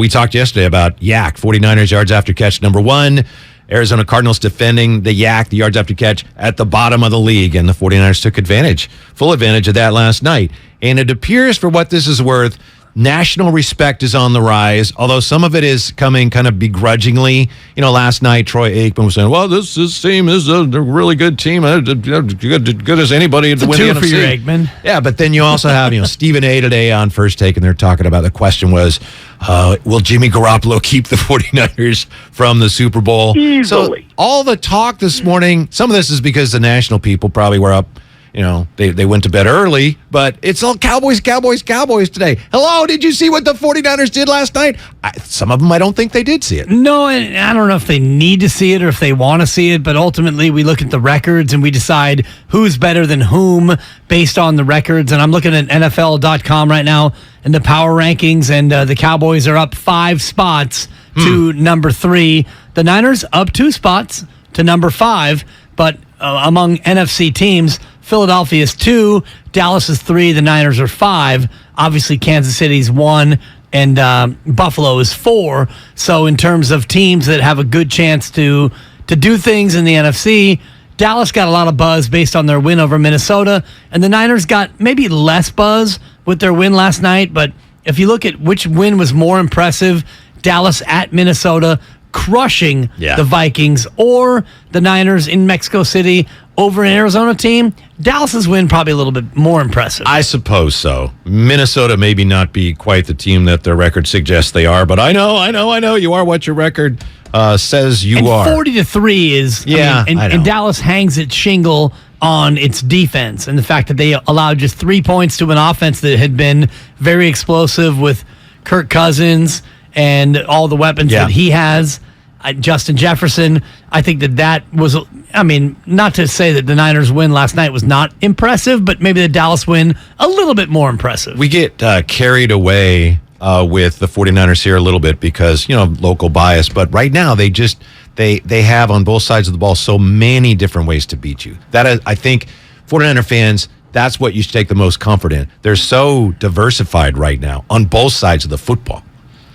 We talked yesterday about Yak, 49ers yards after catch number 1. Arizona Cardinals defending the Yak, the yards after catch, at the bottom of the league. And the 49ers took full advantage of that last night. And it appears, for what this is worth, national respect is on the rise, although some of it is coming kind of begrudgingly. Last night, Troy Aikman was saying, well, this team is a really good team, good as anybody to win the NFC. For your Aikman. Yeah, but then you also have, Stephen A. today on First Take, and they're talking about, the question was, will Jimmy Garoppolo keep the 49ers from the Super Bowl? Easily. So all the talk this morning, some of this is because the national people probably were up. They went to bed early, but it's all Cowboys today. Hello, did you see what the 49ers did last night? Some of them, I don't think they did see it. No, and I don't know if they need to see it or if they want to see it, but ultimately we look at the records and we decide who's better than whom based on the records. And I'm looking at NFL.com right now in the power rankings, and the Cowboys are up 5 spots to number 3. The Niners up 2 spots to number 5, but among NFC teams, Philadelphia is 2, Dallas is 3, the Niners are 5. Obviously, Kansas City's 1, and Buffalo is 4. So in terms of teams that have a good chance to do things in the NFC, Dallas got a lot of buzz based on their win over Minnesota, and the Niners got maybe less buzz with their win last night. But if you look at which win was more impressive, Dallas at Minnesota, crushing the Vikings, or the Niners in Mexico City over an Arizona team, Dallas's win probably a little bit more impressive. I suppose so. Minnesota maybe not be quite the team that their record suggests they are, but I know you are what your record says you are. 40-3 is, and Dallas hangs its shingle on its defense and the fact that they allowed just 3 points to an offense that had been very explosive with Kirk Cousins and all the weapons that he has. Justin Jefferson, I think that was, not to say that the Niners win last night was not impressive, but maybe the Dallas win a little bit more impressive. We get carried away with the 49ers here a little bit because, local bias, but right now they have on both sides of the ball so many different ways to beat you. That is, I think 49er fans, that's what you should take the most comfort in. They're so diversified right now on both sides of the football.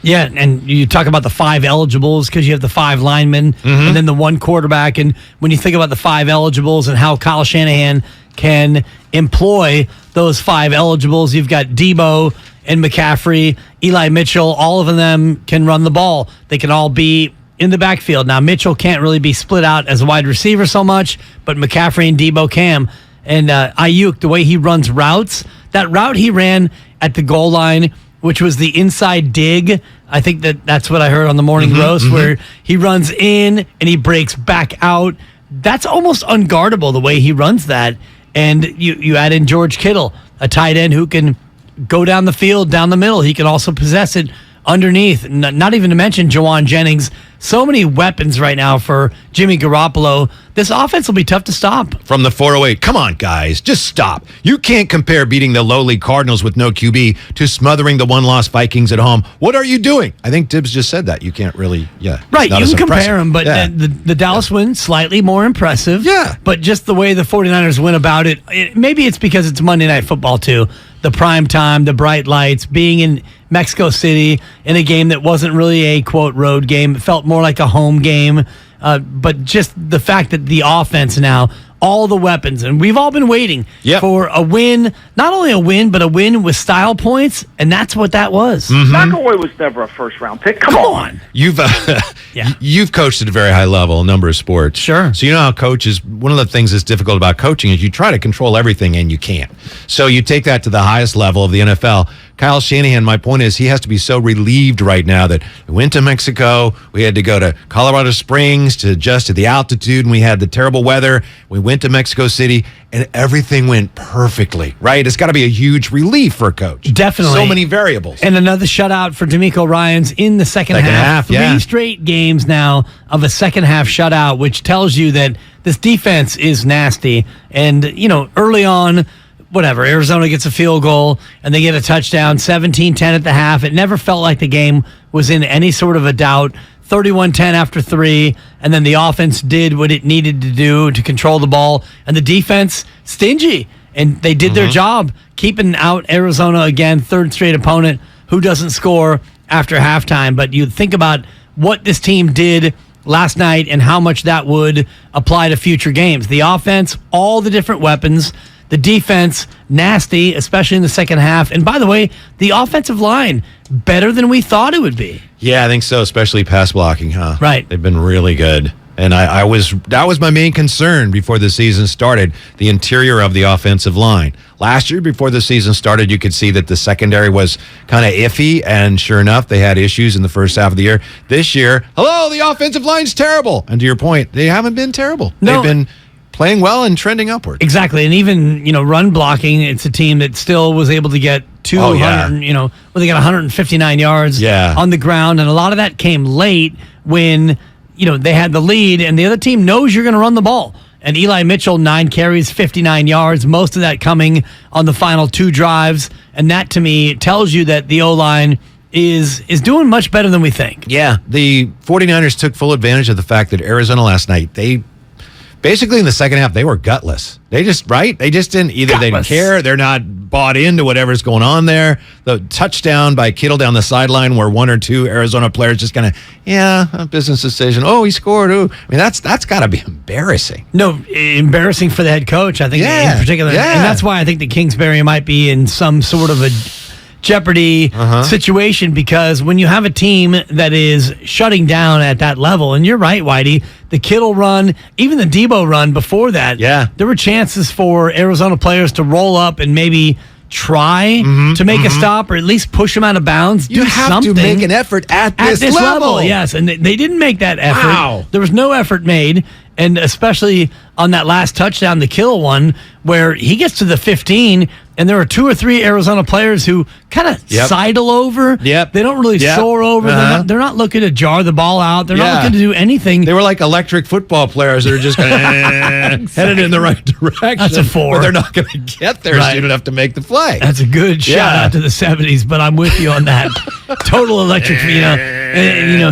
Yeah, and you talk about the 5 eligibles because you have the 5 linemen and then the 1 quarterback. And when you think about the 5 eligibles and how Kyle Shanahan can employ those 5 eligibles, you've got Debo and McCaffrey, Eli Mitchell, all of them can run the ball. They can all be in the backfield. Now, Mitchell can't really be split out as a wide receiver so much, but McCaffrey and Debo can. And Ayuk, the way he runs routes, that route he ran at the goal line, which was the inside dig. I think that's what I heard on the morning roast, where he runs in and he breaks back out. That's almost unguardable, the way he runs that. And you add in George Kittle, a tight end who can go down the field, down the middle. He can also possess it underneath. Not even to mention Jawan Jennings. So many weapons right now for Jimmy Garoppolo. This offense will be tough to stop. From the 408, come on, guys, just stop. You can't compare beating the lowly Cardinals with no QB to smothering the one-loss Vikings at home. What are you doing? I think Dibs just said that. You can't really, Right, you can compare them, but the Dallas win, slightly more impressive. Yeah. But just the way the 49ers went about it, maybe it's because it's Monday Night Football, too. The prime time, the bright lights, being in Mexico City in a game that wasn't really a, quote, road game. It felt more like a home game. But just the fact that the offense now, all the weapons, and we've all been waiting for a win, not only a win, but a win with style points, and that's what that was. McElroy was never a first-round pick. Come on. You've coached at a very high level, a number of sports. Sure. So you know how coaches, one of the things that's difficult about coaching is you try to control everything and you can't. So you take that to the highest level of the NFL. Kyle Shanahan, my point is he has to be so relieved right now that we went to Mexico, we had to go to Colorado Springs to adjust to the altitude, and we had the terrible weather. We went to Mexico City, and everything went perfectly, right? It's got to be a huge relief for a coach. Definitely. So many variables. And another shutout for D'Amico Ryans in the second half. 3 straight games now of a second-half shutout, which tells you that this defense is nasty. And, early on, Arizona gets a field goal and they get a touchdown, 17-10 at the half. It never felt like the game was in any sort of a doubt. 31-10 after 3, and then the offense did what it needed to do to control the ball, and the defense stingy, and they did their job, keeping out Arizona again, third straight opponent who doesn't score after halftime, but you think about what this team did last night and how much that would apply to future games. The offense, all the different weapons. The defense, nasty, especially in the second half. And by the way, the offensive line, better than we thought it would be. Yeah, I think so, especially pass blocking, huh? Right. They've been really good. And that was my main concern before the season started, the interior of the offensive line. Last year, before the season started, you could see that the secondary was kind of iffy, and sure enough, they had issues in the first half of the year. This year, the offensive line's terrible. And to your point, they haven't been terrible. No. They've been playing well and trending upward. Exactly. And even, run blocking, it's a team that still was able to get 200, they got 159 yards on the ground. And a lot of that came late when, they had the lead and the other team knows you're going to run the ball. And Eli Mitchell, 9 carries, 59 yards, most of that coming on the final 2 drives. And that, to me, tells you that the O-line is doing much better than we think. Yeah, the 49ers took full advantage of the fact that Arizona last night, basically in the second half, they were gutless. They just didn't, either they didn't care, they're not bought into whatever's going on there. The touchdown by Kittle down the sideline where 1 or 2 Arizona players just kind of, a business decision. Oh, he scored. Ooh. I mean, that's got to be embarrassing. No, embarrassing for the head coach, I think, in particular. Yeah. And that's why I think that Kingsbury might be in some sort of a jeopardy situation, because when you have a team that is shutting down at that level, and you're right, Whitey, the Kittle run, even the Debo run before that, there were chances for Arizona players to roll up and maybe try to make a stop or at least push them out of bounds. You have to make an effort at this level. Yes, and they didn't make that effort. Wow. There was no effort made, and especially on that last touchdown, the Kittle one, where he gets to the 15, and there are 2 or 3 Arizona players who kind of sidle over. Yep. They don't really soar over. They're not looking to jar the ball out. They're not looking to do anything. They were like electric football players that are just headed in the right direction. That's a 4. But they're not going to get there, so you don't have to make the play. That's a good shout out to the 70s, but I'm with you on that. Total electric,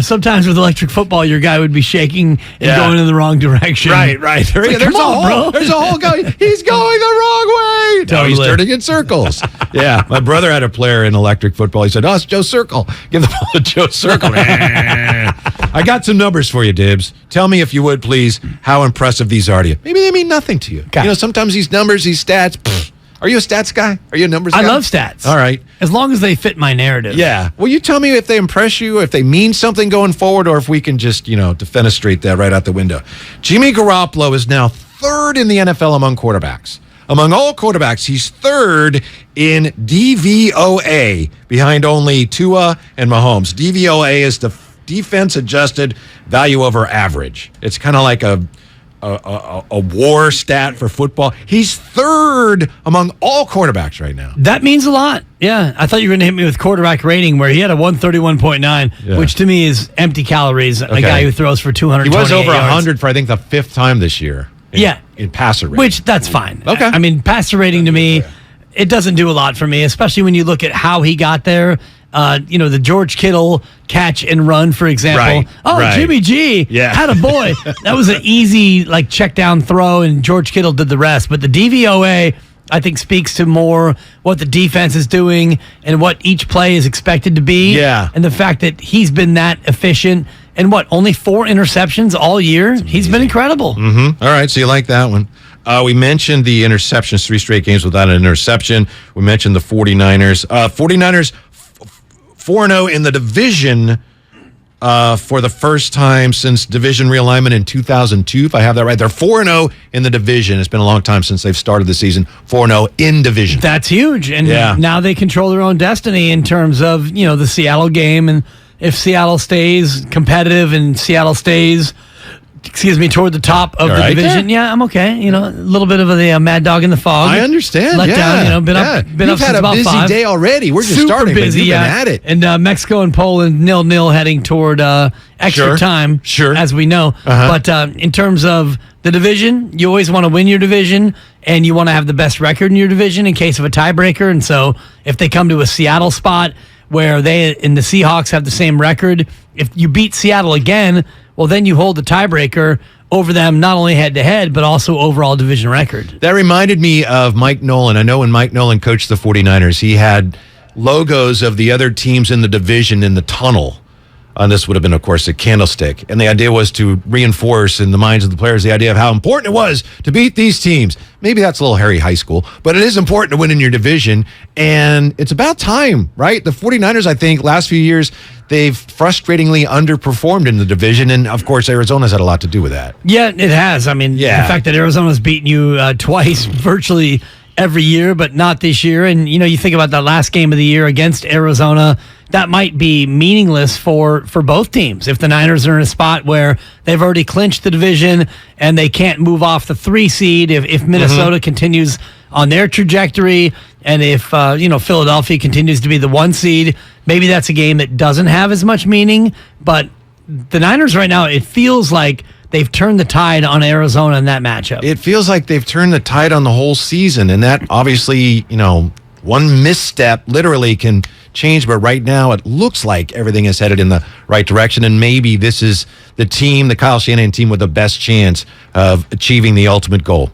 sometimes with electric football, your guy would be shaking and going in the wrong direction. Right. Come on, bro. There's a whole guy. He's going the wrong way. Totally. Now he's turning in circles. My brother had a player in electric football. He said, it's Joe Circle. Give the ball to Joe Circle. I got some numbers for you, Dibs. Tell me, if you would, please, how impressive these are to you. Maybe they mean nothing to you. Okay. Sometimes these numbers, these stats, are you a stats guy? Are you a numbers guy? I love stats. All right. As long as they fit my narrative. Yeah. Well, you tell me if they impress you, if they mean something going forward, or if we can just, defenestrate that right out the window. Jimmy Garoppolo is now 3rd in the NFL among quarterbacks. Among all quarterbacks, he's 3rd in DVOA, behind only Tua and Mahomes. DVOA is the defense-adjusted value over average. It's kind of like a war stat for football. He's 3rd among all quarterbacks right now. That means a lot. Yeah. I thought you were going to hit me with quarterback rating, where he had a 131.9, which to me is empty calories. A guy who throws for 228 yards. He was over 100 for, I think, the 5th time this year. In passer rating. Which, that's fine. Okay. I mean, passer rating to me, it doesn't do a lot for me, especially when you look at how he got there. The George Kittle catch and run, for example. Right. Jimmy G had a boy. That was an easy, check down throw, and George Kittle did the rest. But the DVOA, I think, speaks to more what the defense is doing and what each play is expected to be. Yeah. And the fact that he's been that efficient. And only 4 interceptions all year? He's been incredible. All right, so you like that one. We mentioned the interceptions, 3 straight games without an interception. We mentioned the 49ers. 49ers 4-0 in the division for the first time since division realignment in 2002, if I have that right. They're 4-0 in the division. It's been a long time since they've started the season. 4-0 in division. That's huge. And now they control their own destiny in terms of, the Seattle game. And if Seattle stays competitive and Seattle stays, toward the top of the division, I'm okay. A little bit of the mad dog in the fog. I understand. Let down. Been up You've since had a about busy 5. day already. We're just Super starting, busy, but you've been at it. And Mexico and Poland 0-0 heading toward extra time, as we know. But in terms of the division, you always want to win your division, and you want to have the best record in your division in case of a tiebreaker. And so if they come to a Seattle spot where they and the Seahawks have the same record, if you beat Seattle again, well, then you hold the tiebreaker over them, not only head-to-head, but also overall division record. That reminded me of Mike Nolan. I know when Mike Nolan coached the 49ers, he had logos of the other teams in the division in the tunnel. And this would have been, of course, a candlestick. And the idea was to reinforce in the minds of the players the idea of how important it was to beat these teams. Maybe that's a little hairy high school, but it is important to win in your division. And it's about time, right? The 49ers, I think, last few years, they've frustratingly underperformed in the division. And, of course, Arizona's had a lot to do with that. Yeah, it has. I mean, the fact that Arizona's beaten you twice virtually every year, but not this year. And, you think about that last game of the year against Arizona, that might be meaningless for both teams. If the Niners are in a spot where they've already clinched the division and they can't move off the 3 seed, if Minnesota continues on their trajectory, and if Philadelphia continues to be the 1 seed, maybe that's a game that doesn't have as much meaning. But the Niners right now, it feels like they've turned the tide on Arizona in that matchup. It feels like they've turned the tide on the whole season, and that obviously, one misstep literally can change, but right now it looks like everything is headed in the right direction, and maybe this is the Kyle Shanahan team with the best chance of achieving the ultimate goal.